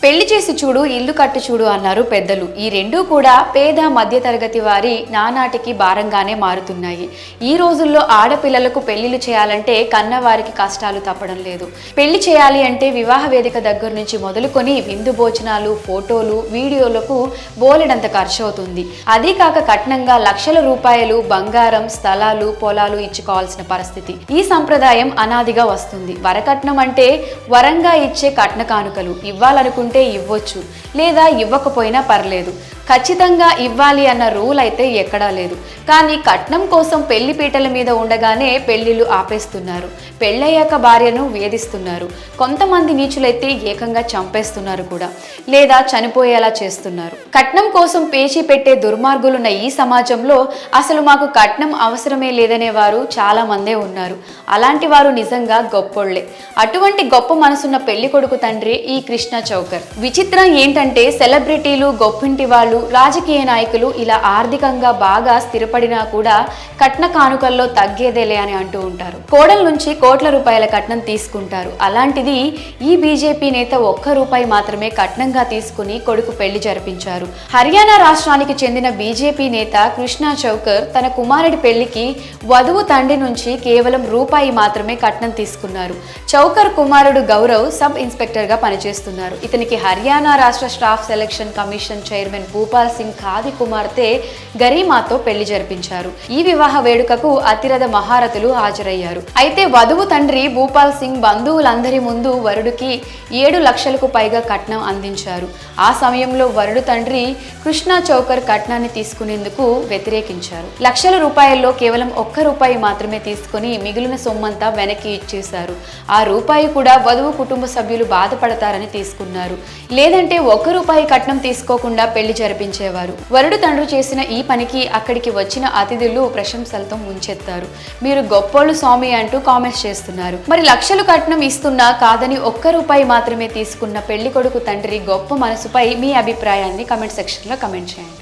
పెళ్లి చేసి చూడు ఇల్లు కట్టు చూడు అన్నారు పెద్దలు. ఈ రెండూ కూడా పేద మధ్యతరగతి వారి నానాటికి భారంగానే మారుతున్నాయి. ఈ రోజుల్లో ఆడపిల్లలకు పెళ్లిళ్ళు చేయాలంటే కన్నవారికి కష్టాలు తప్పడం లేదు. పెళ్లి చేయాలి అంటే వివాహ వేదిక దగ్గర నుంచి మొదలుకొని విందు భోజనాలు, ఫోటోలు, వీడియోలకు బోలెడంత ఖర్చు అవుతుంది. అదీ కాక కట్నంగా లక్షల రూపాయలు బంగారం, స్థలాలు, పొలాలు ఇచ్చుకోవాల్సిన పరిస్థితి. ఈ సంప్రదాయం అనాదిగా వస్తుంది. వరకట్నం అంటే వరంగా ఇచ్చే కట్న కానుకలు. ఇవ్వాలనుకుంటే ఇవ్వచ్చు, లేదా ఇవ్వకపోయినా పర్లేదు. ఖచ్చితంగా ఇవ్వాలి అన్న రూల్ అయితే ఎక్కడా లేదు. కానీ కట్నం కోసం పెళ్లి పీటల మీద ఉండగానే పెళ్లిళ్ళు ఆపేస్తున్నారు. పెళ్ళయ్యాక భార్యను వేధిస్తున్నారు. కొంతమంది నీచులైతే ఏకంగా చంపేస్తున్నారు కూడా, లేదా చనిపోయేలా చేస్తున్నారు. కట్నం కోసం పేచీ పెట్టే దుర్మార్గులున్న ఈ సమాజంలో అసలు మాకు కట్నం అవసరమే లేదనే వారు చాలా మందే ఉన్నారు. అలాంటి వారు నిజంగా గొప్పోళ్లే. అటువంటి గొప్ప మనసున్న పెళ్లి కొడుకు తండ్రి ఈ కృష్ణ చౌకర్. విచిత్రం ఏంటంటే సెలబ్రిటీలు, గొప్పింటి వాళ్ళు, రాజకీయ నాయకులు ఇలా ఆర్థికంగా బాగా స్థిరపడినా కూడా కట్న కానుకల్లో తగ్గేదేలే అని అంటూ ఉంటారు. కోడల నుంచి కోట్ల రూపాయల కట్నం తీసుకుంటారు. అలాంటిది ఈ బీజేపీ నేత ₹1 మాత్రమే కట్నంగా తీసుకుని కొడుకు పెళ్లి జరిపించారు. హర్యానా రాష్ట్రానికి చెందిన బీజేపీ నేత కృష్ణ చౌకర్ తన కుమారుడి పెళ్లికి వధువు తండ్రి నుంచి కేవలం ₹1 మాత్రమే కట్నం తీసుకున్నారు. చౌకర్ కుమారుడు గౌరవ్ సబ్ ఇన్స్పెక్టర్ గా పనిచేస్తున్నారు. ఇతనికి హర్యానా రాష్ట్ర staff selection commission chairman Bhupal Singh Khadi కుమార్తె గరీమాతో పెళ్లి జరిపించారు. ఈ వివాహ వేడుకకు అతిరథ మహారథులు హాజరయ్యారు. అయితే వధువు తండ్రి భూపాల్ సింగ్ బంధువులందరి ముందు వరుడికి 7 లక్షలకు పైగా కట్నం అందించారు. ఆ సమయంలో వరుడు తండ్రి కృష్ణ చౌకర్ కట్నాన్ని తీసుకునేందుకు వ్యతిరేకించారు. లక్షల రూపాయల్లో కేవలం ₹1 మాత్రమే తీసుకుని మిగిలిన సొమ్మంతా వెనక్కి ఇచ్చేశారు. ఆ రూపాయి కూడా వధువు కుటుంబ సభ్యులు బాధపడతారని తీసుకున్నారు. లేదంటే ₹1 కట్నం తీసుకోకుండా పెళ్లి జరిపించేవారు. వరుడు తండ్రి చేసిన ఈ పనికి అక్కడికి వచ్చిన అతిథులు ప్రశంసలతో ముంచెత్తారు. మీరు గొప్పోళ్ళు స్వామి అంటూ కామెంట్స్ చేస్తున్నారు. మరి లక్షలు కట్నం ఇస్తున్నా కాదని ₹1 మాత్రమే తీసుకున్న పెళ్లి కొడుకు తండ్రి గొప్ప మనసుపై మీ అభిప్రాయాన్ని కమెంట్ సెక్షన్లో కమెంట్ చేయండి.